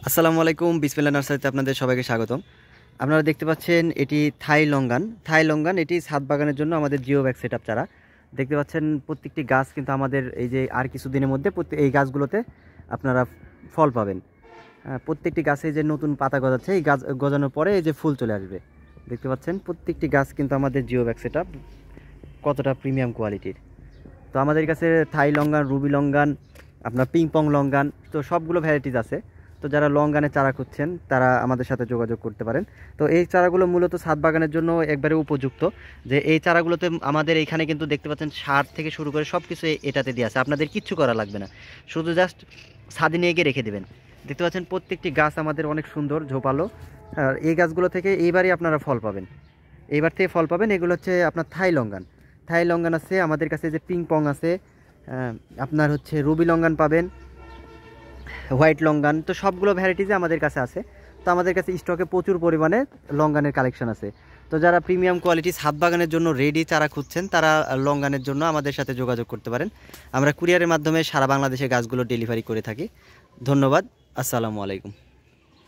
আসসালামু আলাইকুম, বিসমিল্লাহ নার্সারিতে আপনাদের সবাইকে স্বাগতম। আপনারা দেখতে পাচ্ছেন এটি থাই লঙ্গান। এটি ছাদ বাগানের জন্য আমাদের জিও ব্যাগ সেটআপ চারা। দেখতে পাচ্ছেন প্রত্যেকটি গাছ কিন্তু আমাদের এই যে আর কিছুদিনের মধ্যে এই গাছগুলোতে আপনারা ফল পাবেন। প্রত্যেকটি গাছে যে নতুন পাতা গজাচ্ছে, এই গাছ গজানোর পরে এই যে ফুল চলে আসবে। দেখতে পাচ্ছেন প্রত্যেকটি গাছ কিন্তু আমাদের জিও ব্যাগ সেটআপ কতটা প্রিমিয়াম কোয়ালিটির। তো আমাদের কাছে থাই লঙ্গান, রুবি লঙ্গান, আপনার পিংপং লঙ্গান, তো সবগুলো ভ্যারাইটিস আছে। তো যারা লঙ্গানের চারা খুঁজছেন তারা আমাদের সাথে যোগাযোগ করতে পারেন। তো এই চারাগুলো মূলত ছাদ বাগানের জন্য একবারে উপযুক্ত। যে এই চারাগুলোতে আমাদের এইখানে কিন্তু দেখতে পাচ্ছেন সার থেকে শুরু করে সব কিছু এটাতে দিয়ে আছে, আপনাদের কিচ্ছু করা লাগবে না, শুধু জাস্ট ছাদে নিয়ে গিয়ে রেখে দেবেন। দেখতে পাচ্ছেন প্রত্যেকটি গাছ আমাদের অনেক সুন্দর ঝোপালো। আর এই গাছগুলো থেকে এইবারই আপনারা ফল পাবেন, এইবার থেকে ফল পাবেন। এগুলো হচ্ছে আপনার থাই লঙ্গান আছে আমাদের কাছে, যে পিংপং আছে, আপনার হচ্ছে রুবি লঙ্গান পাবেন, হোয়াইট লঙ্গান, তো সবগুলো ভ্যারাইটিসে আমাদের কাছে আছে। তো আমাদের কাছে স্টকে প্রচুর পরিমাণে লঙ্গানের কালেকশন আছে। তো যারা প্রিমিয়াম কোয়ালিটি ছাদ বাগানের জন্য রেডি চারা খুঁজছেন তারা লঙ্গানের জন্য আমাদের সাথে যোগাযোগ করতে পারেন। আমরা কুরিয়ারের মাধ্যমে সারা বাংলাদেশে গাছগুলো ডেলিভারি করে থাকি। ধন্যবাদ। আসসালামু আলাইকুম।